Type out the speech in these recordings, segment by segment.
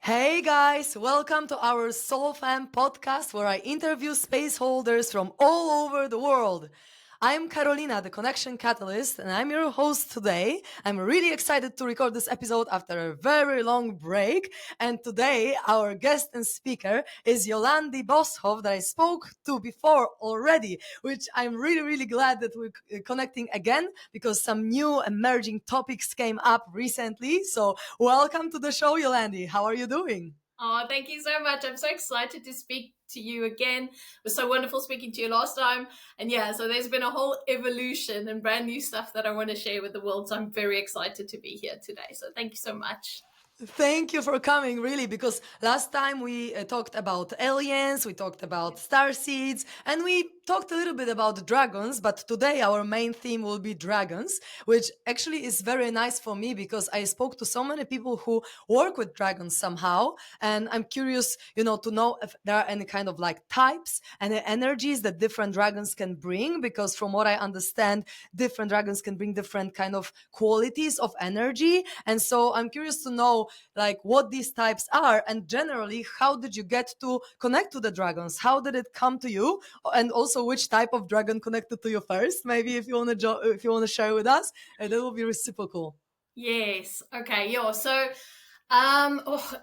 Hey guys, welcome to our SoulFam Podcast where I interview space holders from all over the world. I'm Karolina, the Connection Catalyst, and I'm your host today. I'm really excited to record this episode after a very long break. And today, our guest and speaker is Yolandi Boshoff that I spoke to before already, which I'm really, really glad that we're connecting again because some new emerging topics came up recently. So, welcome to the show, Yolandi. How are you doing? Oh, thank you so much. I'm so excited to speak to you again. It was so wonderful speaking to you last time. And yeah, so there's been a whole evolution and brand new stuff that I want to share with the world. So I'm very excited to be here today. So thank you so much. Thank you for coming, really, because last time we talked about aliens, we talked about starseeds, and we talked a little bit about dragons, but today our main theme will be dragons, which actually is very nice for me because I spoke to so many people who work with dragons somehow, and I'm curious, to know if there are any kind of like types and energies that different dragons can bring, because from what I understand, different dragons can bring different kind of qualities of energy, and so I'm curious to know like what these types are and generally how did you get to connect to the dragons, how did it come to you, and also which type of dragon connected to you first. Maybe if you want to if you want to share with us, that will be reciprocal. Yes. Okay. Yeah. So,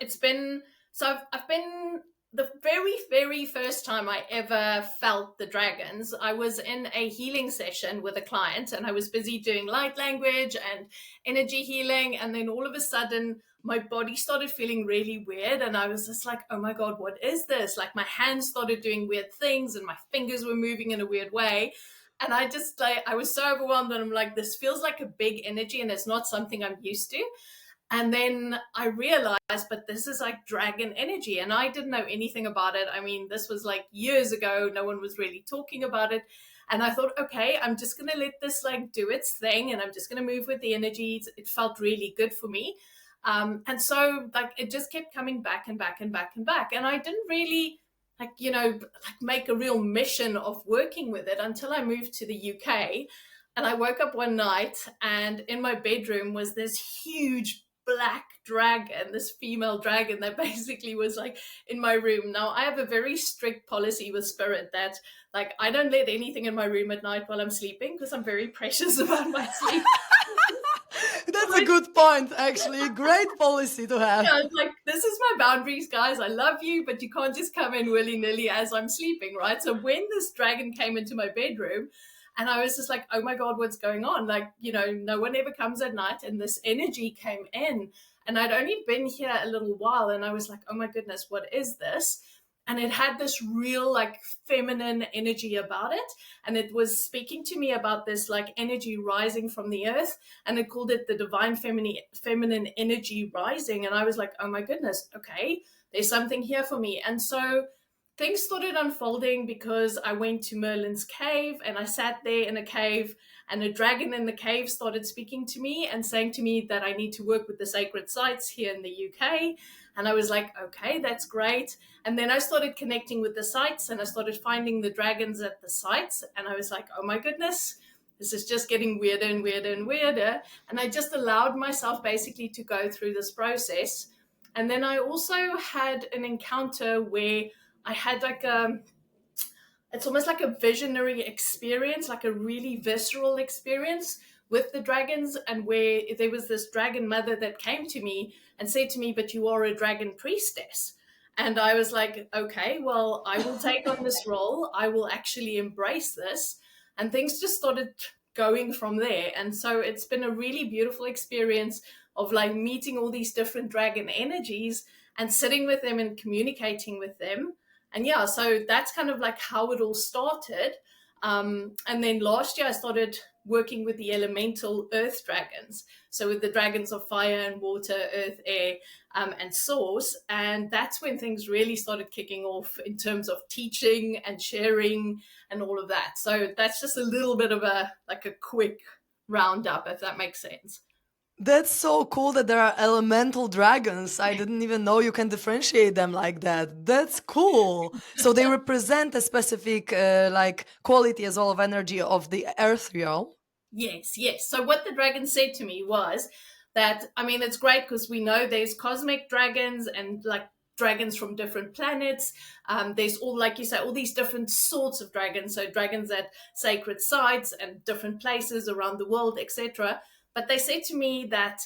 it's been, I've been the very, very first time I ever felt the dragons. I was in a healing session with a client and I was busy doing light language and energy healing. And then all of a sudden, my body started feeling really weird. And I was just like, oh my God, what is this? Like my hands started doing weird things and my fingers were moving in a weird way. And I just like, I was so overwhelmed and I'm like, this feels like a big energy and it's not something I'm used to. And then I realized, but this is like dragon energy. And I didn't know anything about it. I mean, this was like years ago. No one was really talking about it. And I thought, okay, I'm just going to let this like do its thing and I'm just going to move with the energies. It felt really good for me. And so like it just kept coming back and back and back and back. And I didn't really like make a real mission of working with it until I moved to the UK. And I woke up one night and in my bedroom was this huge black dragon, this female dragon that basically was like in my room. Now I have a very strict policy with spirit that like I don't let anything in my room at night while I'm sleeping because I'm very precious about my sleep. That's a good point, actually. Great policy to have. Yeah, it's like, this is my boundaries, guys. I love you, but you can't just come in willy-nilly as I'm sleeping, right? So when this dragon came into my bedroom, and I was just like, oh my God, what's going on? Like, no one ever comes at night, and this energy came in. And I'd only been here a little while, and I was like, oh my goodness, what is this? And it had this real like feminine energy about it, and it was speaking to me about this like energy rising from the earth, and it called it the divine feminine energy rising. And I was like, oh my goodness, okay, there's something here for me. And so things started unfolding because I went to Merlin's cave and I sat there in a cave, and a dragon in the cave started speaking to me and saying to me that I need to work with the sacred sites here in the UK. And I was like, okay, that's great. And then I started connecting with the sites and I started finding the dragons at the sites. And I was like, oh my goodness, this is just getting weirder and weirder and weirder. And I just allowed myself basically to go through this process. And then I also had an encounter where I had like it's almost like a visionary experience, like a really visceral experience with the dragons, and where there was this dragon mother that came to me and said to me, but you are a dragon priestess. And I was like, okay, well, I will take on this role. I will actually embrace this. And things just started going from there. And so it's been a really beautiful experience of like meeting all these different dragon energies and sitting with them and communicating with them. And yeah, so that's kind of like how it all started. And then last year I started working with the elemental earth dragons. So with the dragons of fire and water, earth, air, and source. And that's when things really started kicking off in terms of teaching and sharing and all of that. So that's just a little bit of a quick roundup, if that makes sense. That's so cool that there are elemental dragons. I didn't even know you can differentiate them like that. That's cool. So they represent a specific like quality as well of energy of the earth realm. Yes, yes. So what the dragon said to me was, that, I mean, it's great because we know there's cosmic dragons and like dragons from different planets. There's all, like you say, all these different sorts of dragons. So dragons at sacred sites and different places around the world, etc. But they say to me that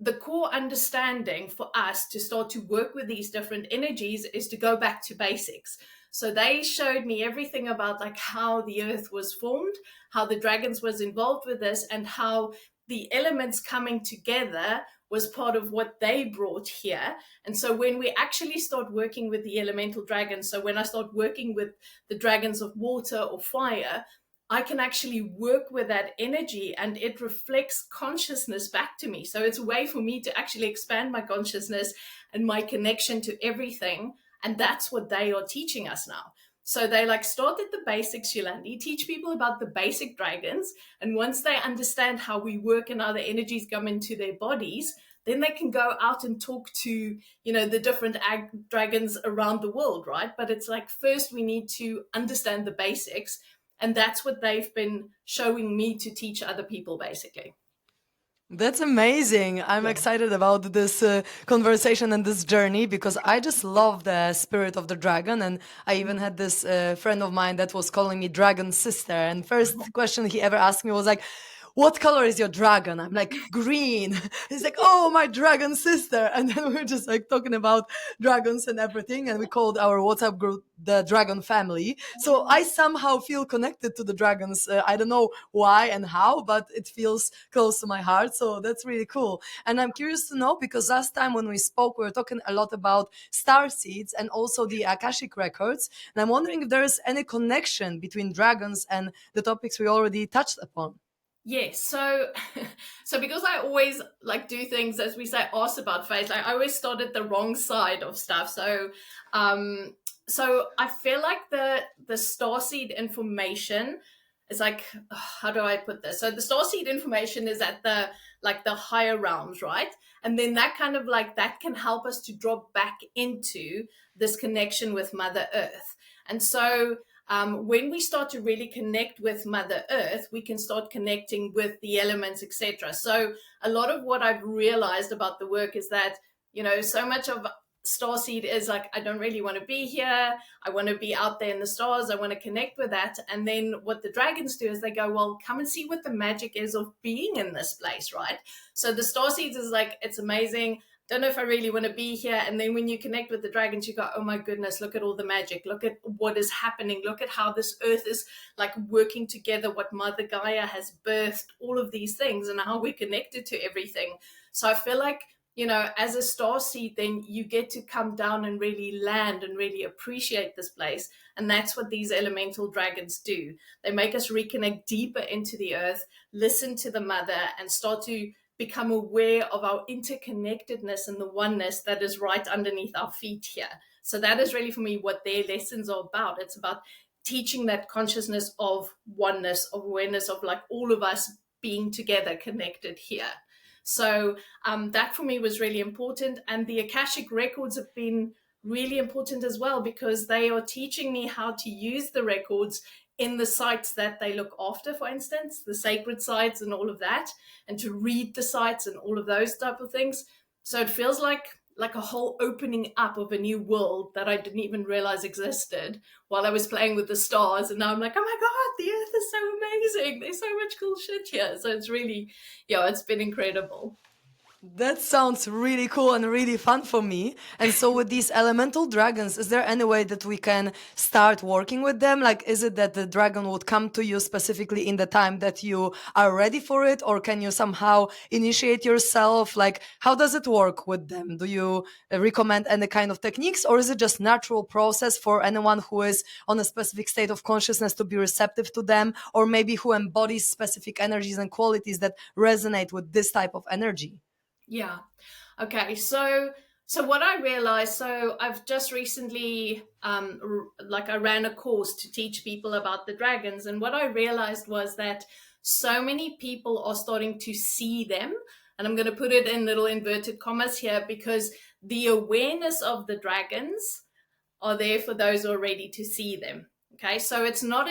the core understanding for us to start to work with these different energies is to go back to basics. So they showed me everything about like how the earth was formed, how the dragons was involved with this, and how the elements coming together was part of what they brought here. And so when we actually start working with the elemental dragons, so when I start working with the dragons of water or fire, I can actually work with that energy and it reflects consciousness back to me. So it's a way for me to actually expand my consciousness and my connection to everything. And that's what they are teaching us now. So they like start at the basics, Yolandi, teach people about the basic dragons. And once they understand how we work and how the energies come into their bodies, then they can go out and talk to, the different dragons around the world, right? But it's like, first we need to understand the basics. And that's what they've been showing me to teach other people, basically. That's amazing. I'm Yeah. excited about this conversation and this journey because I just love the spirit of the dragon. And I even had this friend of mine that was calling me dragon sister. And first question he ever asked me was like, what color is your dragon? I'm like, green. He's like, oh, my dragon sister. And then we we're just like talking about dragons and everything. And we called our WhatsApp group the Dragon Family. So I somehow feel connected to the dragons. I don't know why and how, but it feels close to my heart. So that's really cool. And I'm curious to know because last time when we spoke, we were talking a lot about star seeds and also the Akashic records. And I'm wondering if there is any connection between dragons and the topics we already touched upon. Yes, so because I always like do things, as we say, ask about face, like I always start at the wrong side of stuff. So I feel like the starseed information is like, how do I put this? So the starseed information is at the higher realms, right? And then that kind of like that can help us to drop back into this connection with Mother Earth. And so when we start to really connect with Mother Earth, we can start connecting with the elements, etc. So a lot of what I've realized about the work is that, so much of starseed is like, I don't really want to be here. I want to be out there in the stars. I want to connect with that. And then what the dragons do is they go, well, come and see what the magic is of being in this place, right? So the starseeds is like, it's amazing. Don't know if I really want to be here. And then when you connect with the dragons, you go, oh my goodness, look at all the magic. Look at what is happening. Look at how this earth is like working together, what Mother Gaia has birthed, all of these things and how we're connected to everything. So I feel like, as a star seed, then you get to come down and really land and really appreciate this place. And that's what these elemental dragons do. They make us reconnect deeper into the earth, listen to the mother, and start to become aware of our interconnectedness and the oneness that is right underneath our feet here. So that is really for me what their lessons are about. It's about teaching that consciousness of oneness, of awareness of like all of us being together, connected here. So that for me was really important. And the Akashic records have been really important as well because they are teaching me how to use the records in the sites that they look after, for instance, the sacred sites and all of that, and to read the sites and all of those type of things. So it feels like a whole opening up of a new world that I didn't even realize existed while I was playing with the stars. And now I'm like, oh my God, the earth is so amazing. There's so much cool shit here. So it's really, it's been incredible. That sounds really cool and really fun for me. And so, with these elemental dragons, is there any way that we can start working with them? Like, is it that the dragon would come to you specifically in the time that you are ready for it, or can you somehow initiate yourself? Like, how does it work with them? Do you recommend any kind of techniques, or is it just natural process for anyone who is on a specific state of consciousness to be receptive to them, or maybe who embodies specific energies and qualities that resonate with this type of energy? Yeah. Okay. So what I realized, so I've just recently, I ran a course to teach people about the dragons. And what I realized was that so many people are starting to see them. And I'm going to put it in little inverted commas here because the awareness of the dragons are there for those who are ready to see them. Okay. So it's not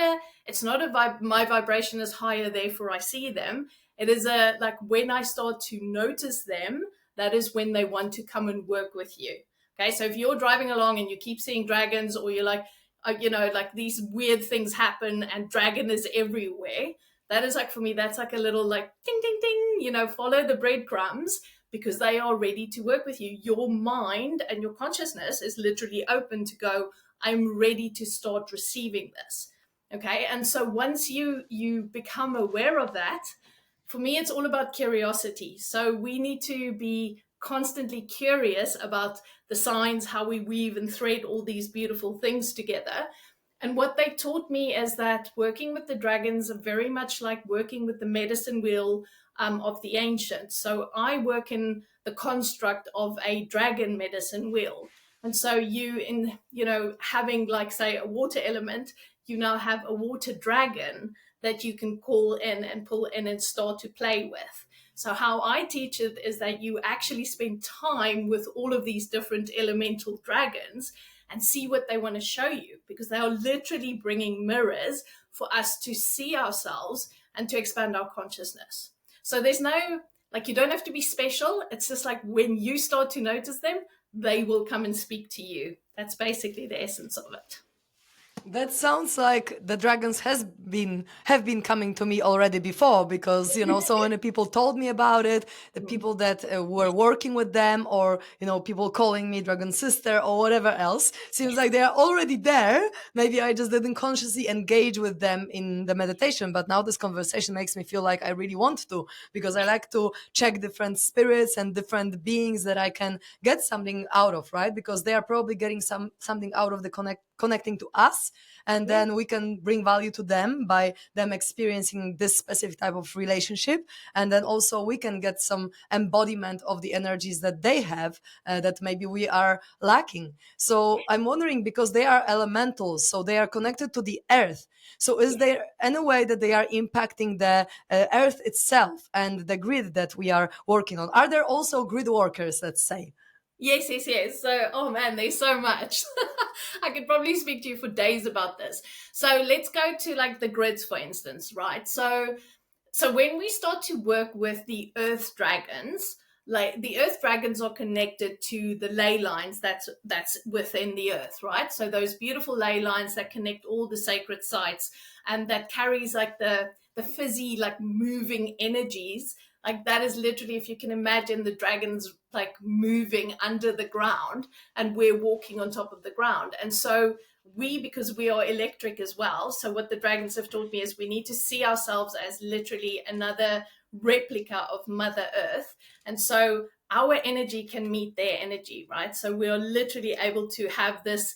my vibration is higher, therefore I see them. It is a like when I start to notice them, that is when they want to come and work with you. Okay, so if you're driving along and you keep seeing dragons, or you're like, like these weird things happen and dragon is everywhere, that is like, for me, that's like a little like ding, ding, ding, follow the breadcrumbs, because they are ready to work with you. Your mind and your consciousness is literally open to go, I'm ready to start receiving this. Okay, and so once you become aware of that, for me, it's all about curiosity. So we need to be constantly curious about the signs, how we weave and thread all these beautiful things together. And what they taught me is that working with the dragons are very much like working with the medicine wheel of the ancients. So I work in the construct of a dragon medicine wheel. And so having, like, say, a water element, you now have a water dragon that you can call in and pull in and start to play with. So how I teach it is that you actually spend time with all of these different elemental dragons and see what they want to show you, because they are literally bringing mirrors for us to see ourselves and to expand our consciousness. So there's no, like, you don't have to be special. It's just like when you start to notice them, they will come and speak to you. That's basically the essence of it. That sounds like the dragons have been coming to me already before, because so many people told me about it. The people that were working with them, or people calling me dragon sister or whatever else, seems like they are already there. Maybe I just didn't consciously engage with them in the meditation, but now this conversation makes me feel like I really want to, because I like to check different spirits and different beings that I can get something out of, right? Because they are probably getting something out of the connecting to us, and then we can bring value to them by them experiencing this specific type of relationship, and then also we can get some embodiment of the energies that they have, that maybe we are lacking. So I'm wondering, because they are elementals, so they are connected to the earth, so is there any way that they are impacting the earth itself and the grid that we are working on? Are there also grid workers, let's say? Yes. So, oh man, there's so much. I could probably speak to you for days about this. So let's go to like the grids, for instance, right? So when we start to work with the earth dragons, like the earth dragons are connected to the ley lines that's within the earth, right? So those beautiful ley lines that connect all the sacred sites, and that carries like the fizzy, like moving energies. Like that is literally, if you can imagine the dragons like moving under the ground and we're walking on top of the ground. And so because we are electric as well, so what the dragons have taught me is we need to see ourselves as literally another replica of Mother Earth. And so our energy can meet their energy, right? So we are literally able to have this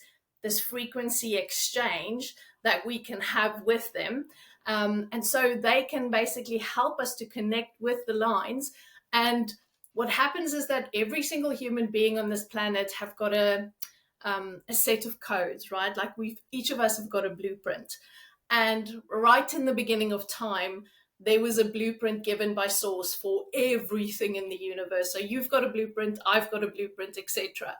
frequency exchange that we can have with them. And so they can basically help us to connect with the lines. And what happens is that every single human being on this planet have got a set of codes, right? Like each of us have got a blueprint. And right in the beginning of time, there was a blueprint given by Source for everything in the universe. So you've got a blueprint, I've got a blueprint, etc.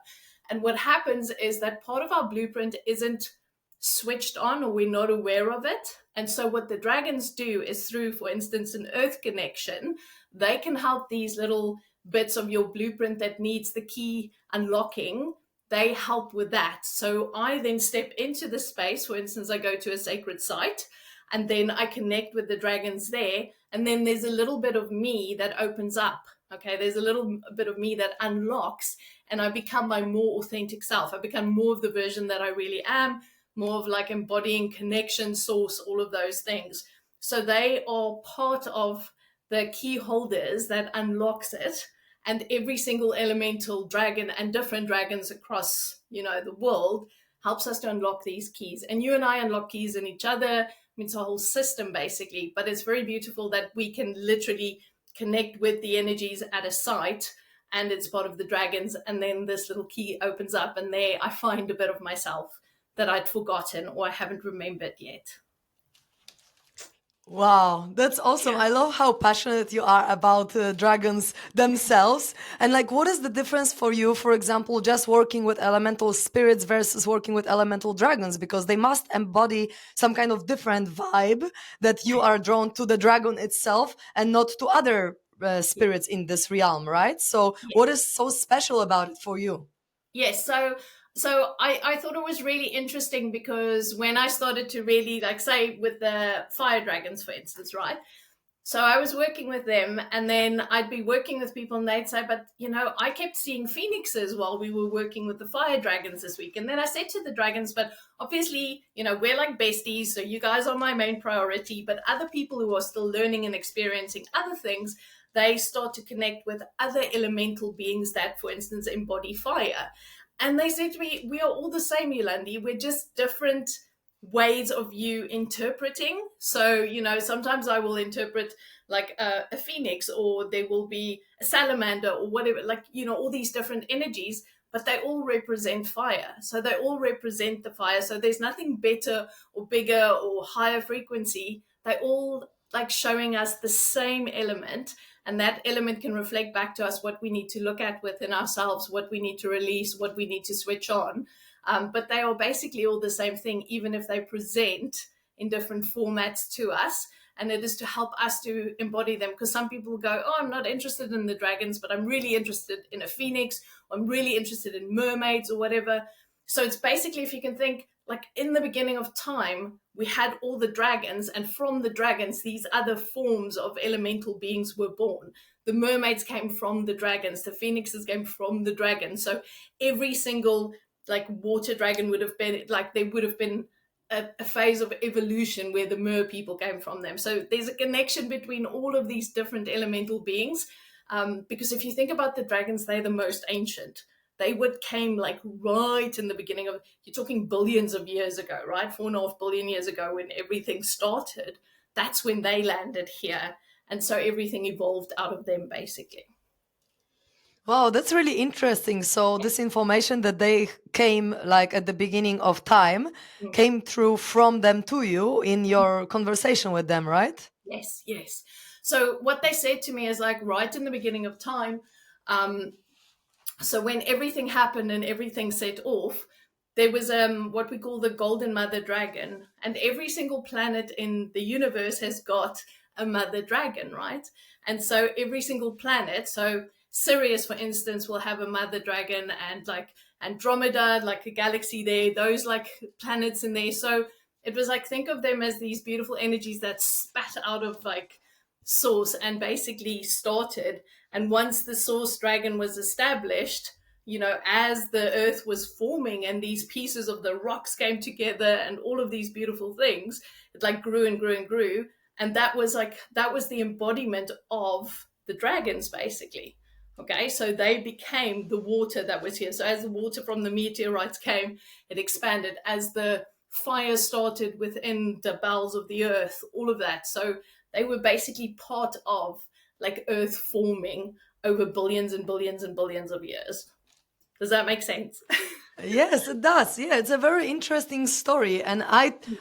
And what happens is that part of our blueprint isn't switched on, or we're not aware of it. And so what the dragons do is, through, for instance, an earth connection, they can help these little bits of your blueprint that needs the key unlocking. They help with that. So I then step into the space. For instance, I go to a sacred site, and then I connect with the dragons there. And then there's a little bit of me that opens up. Okay, there's a little bit of me that unlocks, and I become my more authentic self. I become more of the version that I really am, more of like embodying connection, source, all of those things. So they are part of the key holders that unlocks it. And every single elemental dragon and different dragons across, the world helps us to unlock these keys. And you and I unlock keys in each other. I mean, it's a whole system basically, but it's very beautiful that we can literally connect with the energies at a site, and it's part of the dragons. And then this little key opens up, and there I find a bit of myself that I'd forgotten or I haven't remembered yet. Wow, that's awesome. Yeah. I love how passionate you are about dragons themselves. And like, what is the difference for you, for example, just working with elemental spirits versus working with elemental dragons? Because they must embody some kind of different vibe that you are drawn to the dragon itself and not to other spirits in this realm, right? So, Yeah. what is so special about it for you? Yes, so I thought it was really interesting because when I started to really like say with the fire dragons, for instance, right? So I was working with them, and then I'd be working with people, and they'd say, "But you know, I kept seeing phoenixes while we were working with the fire dragons this week." And then I said to the dragons, "But obviously, you know, we're like besties, so you guys are my main priority. But other people who are still learning and experiencing other things, they start to connect with other elemental beings that, for instance, embody fire." And they said to me, "We are all the same, Yolandi. We're just different." Ways of you interpreting. So, you know, sometimes I will interpret like a phoenix, or there will be a salamander, or whatever, like, you know, all these different energies, but they all represent fire. So they all represent the fire. So there's nothing better or bigger or higher frequency. They all like showing us the same element. And that element can reflect back to us what we need to look at within ourselves, what we need to release, what we need to switch on. But they are basically all the same thing, even if they present in different formats to us. And it is to help us to embody them. Because some people go, "Oh, I'm not interested in the dragons, but I'm really interested in a phoenix. Or I'm really interested in mermaids," or whatever. So it's basically, if you can think, like in the beginning of time, we had all the dragons, and from the dragons, these other forms of elemental beings were born. The mermaids came from the dragons, the phoenixes came from the dragons. So every single like water dragon would have been like, there would have been a phase of evolution where the mer people came from them. So there's a connection between all of these different elemental beings, because if you think about the dragons, they're the most ancient. They would came like right in the beginning of, you're talking billions of years ago, right? 4.5 billion years ago, when everything started. That's when they landed here, and so everything evolved out of them basically. Wow, that's really interesting. So this information that they came like at the beginning of time Mm. came through from them to you in your conversation with them, right? Yes, yes. So what they said to me is like right in the beginning of time. Um, so when everything happened and everything set off, there was what we call the golden mother dragon, and every single planet in the universe has got a mother dragon, right? And so every single planet, so Sirius, for instance, will have a mother dragon, and like Andromeda, like a galaxy there, those like planets in there. So it was like, think of them as these beautiful energies that spat out of like source and basically started. And once the source dragon was established, you know, as the earth was forming and these pieces of the rocks came together and all of these beautiful things, it like grew and grew and grew. And that was like, that was the embodiment of the dragons basically. Okay, so they became the water that was here. So as the water from the meteorites came, it expanded. As the fire started within the bowels of the earth, all of that. So they were basically part of like earth forming over billions and billions and billions of years. Does that make sense? Yes, it does. Yeah, it's a very interesting story. And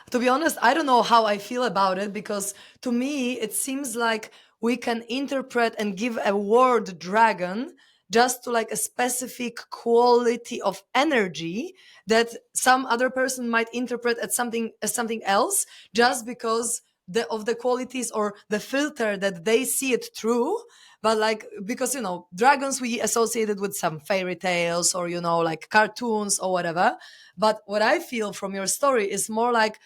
to be honest, I don't know how I feel about it because to me, it seems like we can interpret and give a word dragon just to like a specific quality of energy that some other person might interpret as something else Yeah. just because of the qualities or the filter that they see it through. But like, because dragons we associated with some fairy tales or like cartoons or whatever. But what I feel from your story is more like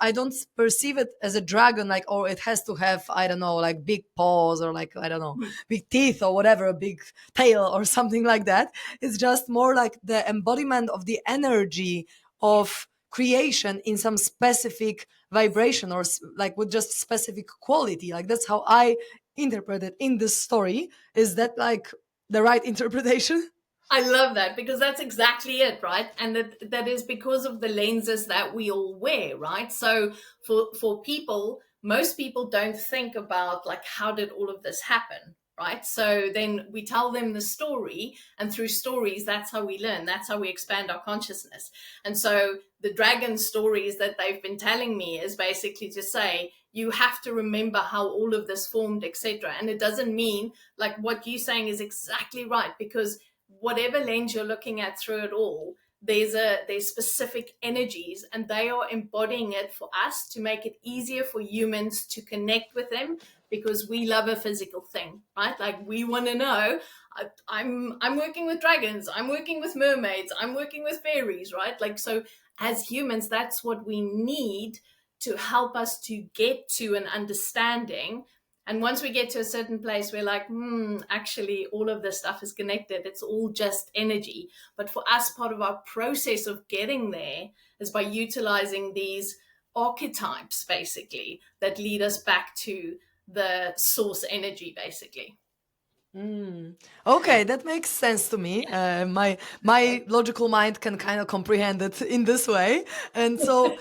I don't perceive it as a dragon, like, or it has to have, I don't know, like big paws or like, I don't know, big teeth or whatever, a big tail or something like that. It's just more like the embodiment of the energy Yeah. of creation in some specific vibration or like with just specific quality. Like that's how I interpret it in this story. Is that like the right interpretation? I love that, because that's exactly it, right? And that is because of the lenses that we all wear, right? So for people, most people don't think about like, how did all of this happen, right? So then we tell them the story, and through stories, that's how we learn. That's how we expand our consciousness. And so the dragon stories that they've been telling me is basically to say, you have to remember how all of this formed, etc. And it doesn't mean, like what you're saying is exactly right, because whatever lens you're looking at through it all, there's specific energies, and they are embodying it for us to make it easier for humans to connect with them, because we love a physical thing, right? Like we want to know, I'm working with dragons, I'm working with mermaids, I'm working with fairies, right? Like, so as humans, that's what we need to help us to get to an understanding. And once we get to a certain place, we're like, actually, all of this stuff is connected. It's all just energy. But for us, part of our process of getting there is by utilizing these archetypes, basically, that lead us back to the source energy, basically. Okay, that makes sense to me. My logical mind can kind of comprehend it in this way, and so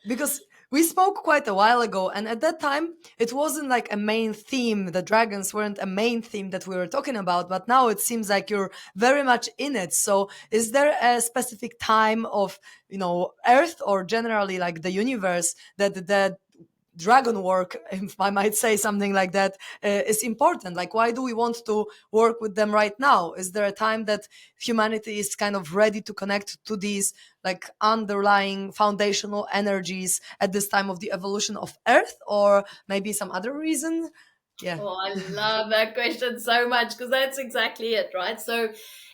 because we spoke quite a while ago, and at that time it wasn't like a main theme. The dragons weren't a main theme that we were talking about, but now it seems like you're very much in it. So, is there a specific time of Earth or generally like the universe that the dragon work, if I might say something like that, is important? Like, why do we want to work with them right now? Is there a time that humanity is kind of ready to connect to these like underlying foundational energies at this time of the evolution of Earth, or maybe some other reason? Yeah. Oh, I love that question so much, because that's exactly it, right? So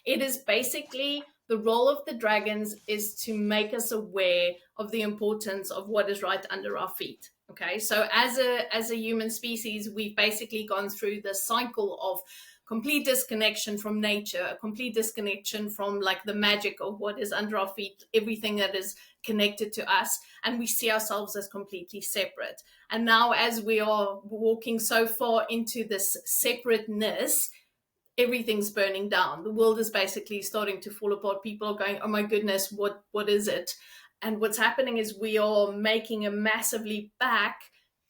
it is basically the role of the dragons is to make us aware of the importance of what is right under our feet. Okay, so as a human species, we've basically gone through the cycle of complete disconnection from nature, a complete disconnection from like the magic of what is under our feet, everything that is connected to us, and we see ourselves as completely separate. And now, as we are walking so far into this separateness, everything's burning down. The world is basically starting to fall apart. People are going, oh my goodness, what is it? And what's happening is we are making a massive leap back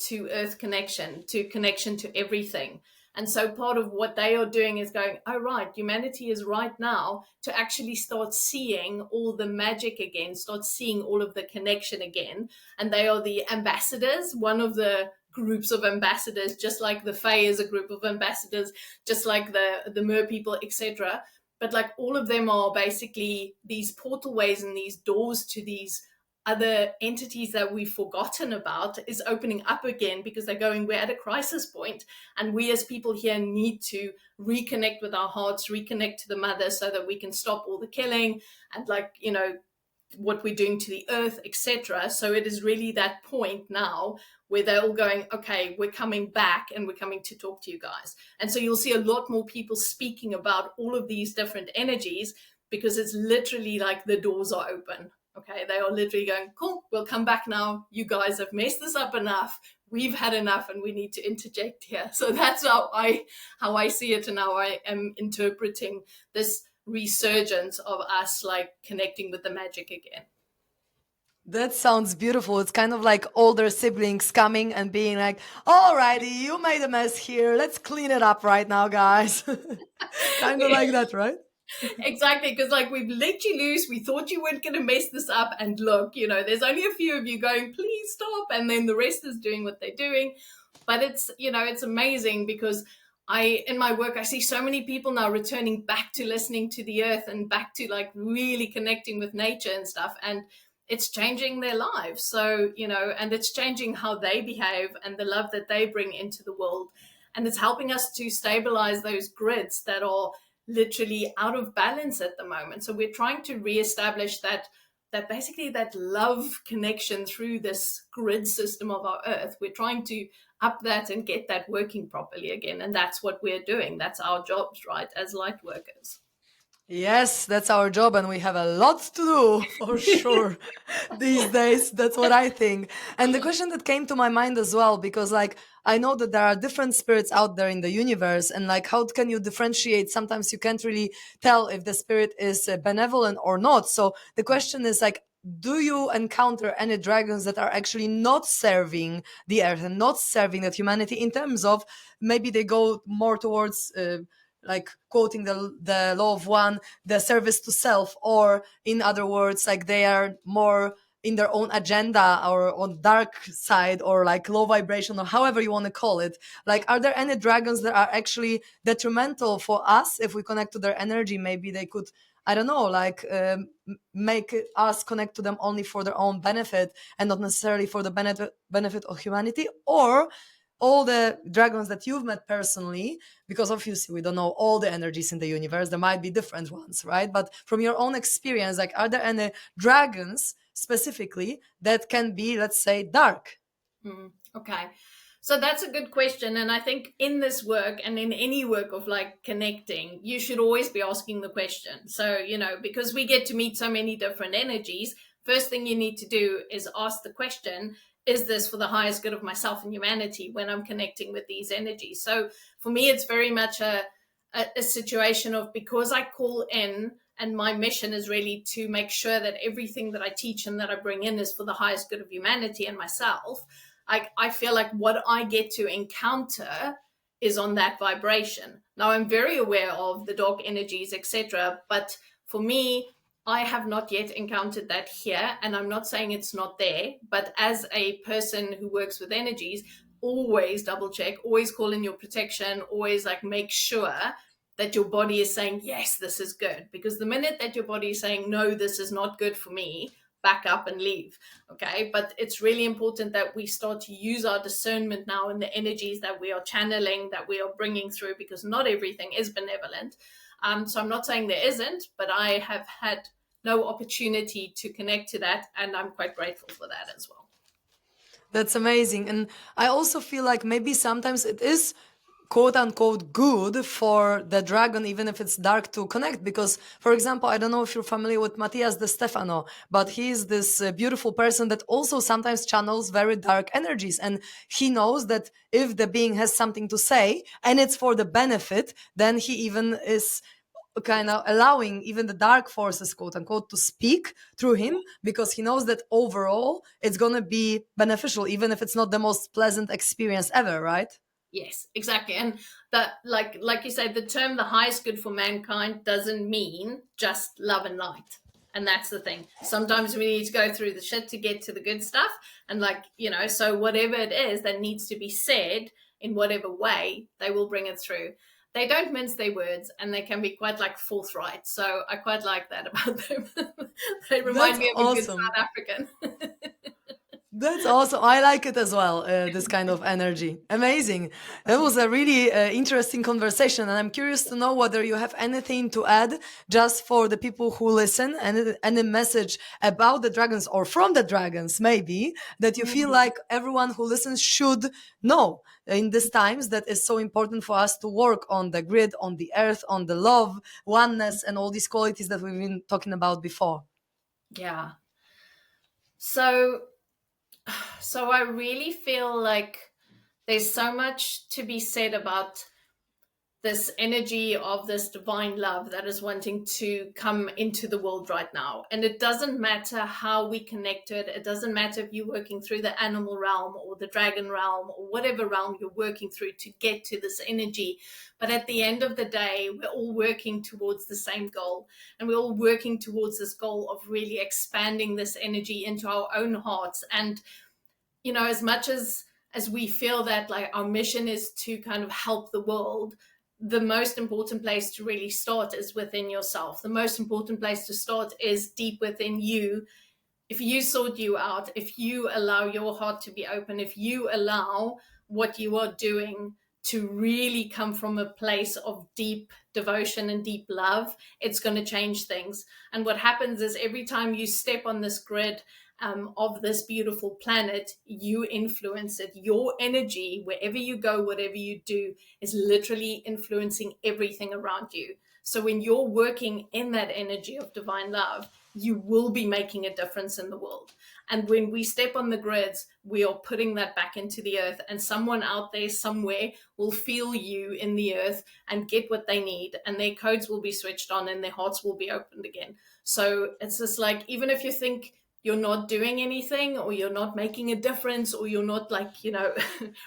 to earth connection, to connection to everything. And so part of what they are doing is going, oh, right, humanity is right now to actually start seeing all the magic again, start seeing all of the connection again. And they are the ambassadors, one of the groups of ambassadors, just like the Fae is a group of ambassadors, just like the Mer people, etc. But like all of them are basically these portalways and these doors to these other entities that we've forgotten about is opening up again, because they're going, we're at a crisis point, and we as people here need to reconnect with our hearts, reconnect to the mother, so that we can stop all the killing and what we're doing to the earth, etc. So it is really that point now where they're all going, okay, we're coming back and we're coming to talk to you guys. And so you'll see a lot more people speaking about all of these different energies, because it's literally like the doors are open. Okay, they are literally going, cool, we'll come back now. You guys have messed this up enough. We've had enough, and we need to interject here. So that's how I see it, and how I am interpreting this resurgence of us like connecting with the magic again. That sounds beautiful. It's kind of like older siblings coming and being like, alrighty, you made a mess here. Let's clean it up right now, guys. Kind of like that, right? Exactly, because like we've let you loose. We thought you weren't going to mess this up, and look, there's only a few of you going, please stop, and then the rest is doing what they're doing. But it's amazing, because in my work, I see so many people now returning back to listening to the earth and back to like really connecting with nature and stuff, and it's changing their lives. So and it's changing how they behave and the love that they bring into the world, and it's helping us to stabilize those grids that are literally out of balance at the moment. So we're trying to reestablish that basically that love connection through this grid system of our earth. We're trying to up that and get that working properly again, and that's what we're doing. That's our jobs, right, as light workers. Yes, that's our job, and we have a lot to do for sure these days. That's what I think. And the question that came to my mind as well, because like I know that there are different spirits out there in the universe, and like how can you differentiate? Sometimes you can't really tell if the spirit is benevolent or not. So the question is like, do you encounter any dragons that are actually not serving the earth and not serving that humanity, in terms of maybe they go more towards like quoting the law of one, the service to self, or in other words, like they are more in their own agenda or on dark side or like low vibration or however you want to call it, like are there any dragons that are actually detrimental for us if we connect to their energy? Maybe they could, I don't know, like make us connect to them only for their own benefit and not necessarily for the benefit of humanity. Or all the dragons that you've met personally, because obviously we don't know all the energies in the universe, there might be different ones, right? But from your own experience, like are there any dragons specifically that can be, let's say, dark? Okay. So that's a good question. And I think in this work and in any work of like connecting, you should always be asking the question. So, because we get to meet so many different energies, first thing you need to do is ask the question, is this for the highest good of myself and humanity when I'm connecting with these energies? So for me, it's very much a situation of, because I call in and my mission is really to make sure that everything that I teach and that I bring in is for the highest good of humanity and myself. I feel like what I get to encounter is on that vibration. Now, I'm very aware of the dark energies, etc. But for me, I have not yet encountered that here. And I'm not saying it's not there. But as a person who works with energies, always double check, always call in your protection, always like make sure that your body is saying, yes, this is good. Because the minute that your body is saying, no, this is not good for me, back up and leave. Okay. But it's really important that we start to use our discernment now in the energies that we are channeling, that we are bringing through, because not everything is benevolent. So I'm not saying there isn't, but I have had no opportunity to connect to that. And I'm quite grateful for that as well. That's amazing. And I also feel like maybe sometimes it is quote unquote good for the dragon, even if it's dark, to connect. Because, for example, I don't know if you're familiar with Matthias de Stefano, but he's this beautiful person that also sometimes channels very dark energies. And he knows that if the being has something to say and it's for the benefit, then he even is kind of allowing even the dark forces, quote unquote, to speak through him, because he knows that overall it's going to be beneficial, even if it's not the most pleasant experience ever, right? Yes, exactly. And that, like you said, the term the highest good for mankind doesn't mean just love and light. And that's the thing. Sometimes we need to go through the shit to get to the good stuff. And so whatever it is that needs to be said in whatever way, they will bring it through. They don't mince their words, and they can be quite like forthright. So I quite like that about them. They remind That's me of a good awesome. South African. That's awesome. I like it as well, this kind of energy. Amazing. That was a really interesting conversation. And I'm curious to know whether you have anything to add just for the people who listen, and any message about the dragons or from the dragons, maybe, that you feel like everyone who listens should know in these times, that is so important for us to work on the grid, on the earth, on the love, oneness, and all these qualities that we've been talking about before. Yeah. So I really feel like there's so much to be said about this energy of this divine love that is wanting to come into the world right now. And it doesn't matter how we connect to it. It doesn't matter if you're working through the animal realm or the dragon realm or whatever realm you're working through to get to this energy. But at the end of the day, we're all working towards the same goal. And we're all working towards this goal of really expanding this energy into our own hearts. And, as much as we feel that like our mission is to kind of help the world, the most important place to really start is within yourself. The most important place to start is deep within you. If you sort you out, if you allow your heart to be open, if you allow what you are doing to really come from a place of deep devotion and deep love, it's going to change things. And what happens is every time you step on this grid of this beautiful planet, you influence it. Your energy, wherever you go, whatever you do, is literally influencing everything around you. So when you're working in that energy of divine love, you will be making a difference in the world. And when we step on the grids, we are putting that back into the earth, and someone out there somewhere will feel you in the earth and get what they need, and their codes will be switched on and their hearts will be opened again. So it's just like, even if you think you're not doing anything, or you're not making a difference, or you're not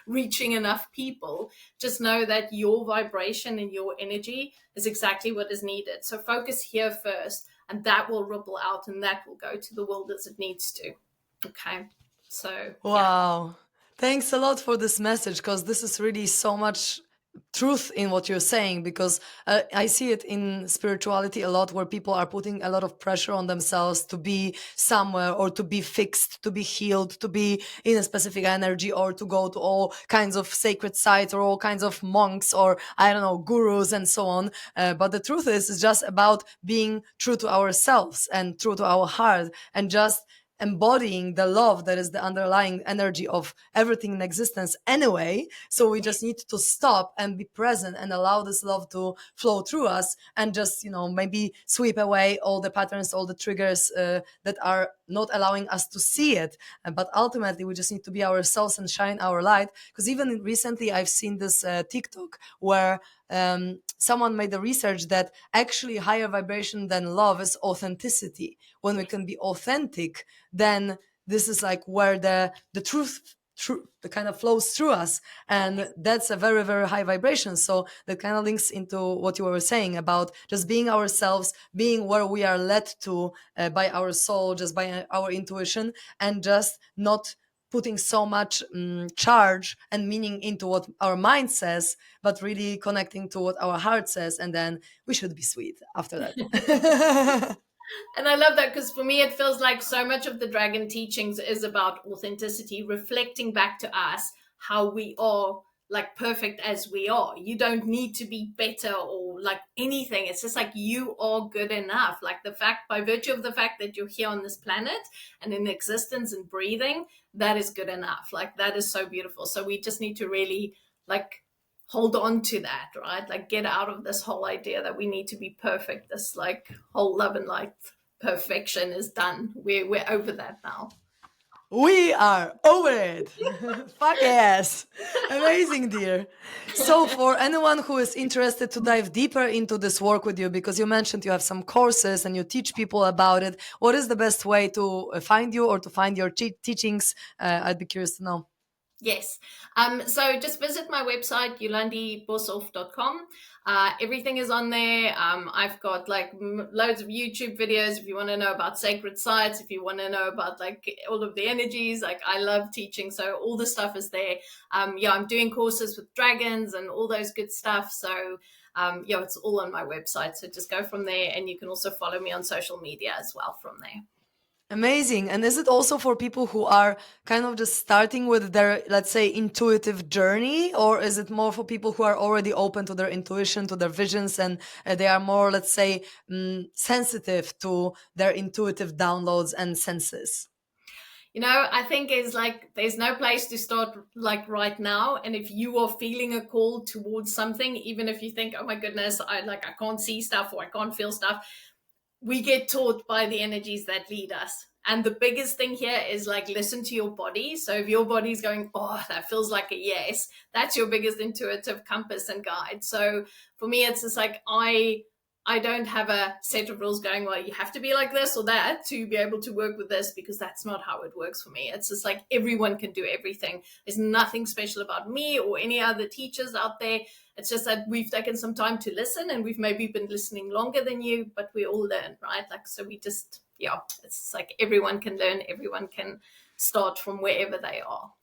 reaching enough people, just know that your vibration and your energy is exactly what is needed. So focus here first. and that will ripple out and that will go to the world as it needs to. Okay. So, yeah. Wow. Thanks a lot for this message, because this is really so much truth in what you're saying, because I see it in spirituality a lot, where people are putting a lot of pressure on themselves to be somewhere, or to be fixed, to be healed, to be in a specific energy, or to go to all kinds of sacred sites, or all kinds of monks, or I don't know, gurus and so on. But the truth is, it's just about being true to ourselves and true to our heart, and just embodying the love that is the underlying energy of everything in existence anyway. So we just need to stop and be present and allow this love to flow through us, and just, maybe sweep away all the patterns, all the triggers that are not allowing us to see it. But ultimately, we just need to be ourselves and shine our light. Because even recently, I've seen this TikTok where someone made a research that actually higher vibration than love is authenticity. When we can be authentic, then this is like where the truth the kind of flows through us, and that's a very, very high vibration. So that kind of links into what you were saying about just being ourselves, being where we are led to by our soul, just by our intuition, and just not putting so much charge and meaning into what our mind says, but really connecting to what our heart says, and then we should be sweet after that. And I love that, because for me, it feels like so much of the dragon teachings is about authenticity, reflecting back to us how we are, like perfect as we are. You don't need to be better or like anything. It's just like you are good enough. Like the fact, by virtue of the fact that you're here on this planet and in existence and breathing, that is good enough. Like that is so beautiful. So we just need to really like hold on to that, right? Like get out of this whole idea that we need to be perfect. This like whole love and light perfection is done. We're over that now. We are over it. Fuck yes. Amazing, dear. So for anyone who is interested to dive deeper into this work with you, because you mentioned you have some courses and you teach people about it, what is the best way to find you or to find your teachings? I'd be curious to know. Yes. So just visit my website, yolandiboshoff.com. Everything is on there. I've got like loads of YouTube videos if you want to know about sacred sites, if you want to know about like all of the energies. Like I love teaching, so all the stuff is there. I'm doing courses with dragons and all those good stuff. So it's all on my website. So just go from there, and you can also follow me on social media as well from there. Amazing. And is it also for people who are kind of just starting with their, let's say, intuitive journey? Or is it more for people who are already open to their intuition, to their visions, and they are more, let's say, sensitive to their intuitive downloads and senses? I think it's like there's no place to start like right now. And if you are feeling a call towards something, even if you think, oh my goodness, I can't see stuff or I can't feel stuff, we get taught by the energies that lead us. And the biggest thing here is like listen to your body. So if your body's going, oh, that feels like a yes, that's your biggest intuitive compass and guide. So for me, it's just like I don't have a set of rules going, well, you have to be like this or that to be able to work with this, because that's not how it works for me. It's just like everyone can do everything. There's nothing special about me or any other teachers out there. It's just that we've taken some time to listen, and we've maybe been listening longer than you, but we all learn, right? Like, so we just, it's like everyone can learn, everyone can start from wherever they are.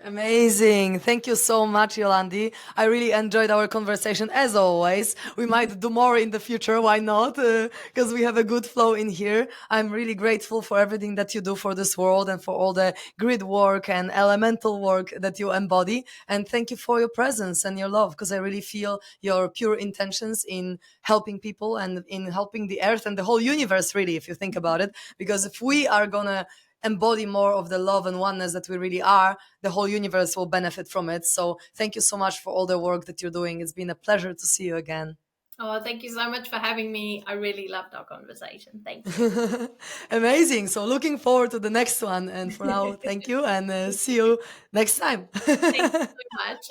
Amazing. Thank you so much, Yolandi. I really enjoyed our conversation as always. We might do more in the future. Why not? Because we have a good flow in here. I'm really grateful for everything that you do for this world and for all the grid work and elemental work that you embody. And thank you for your presence and your love, because I really feel your pure intentions in helping people and in helping the earth and the whole universe, really, if you think about it. Because if we are gonna embody more of the love and oneness that we really are, the whole universe will benefit from it. So thank you so much for all the work that you're doing. It's been a pleasure to see you again. Oh, thank you so much for having me. I really loved our conversation. Thank you. Amazing. So looking forward to the next one. And for now, thank you, and see you next time. Thank you so much.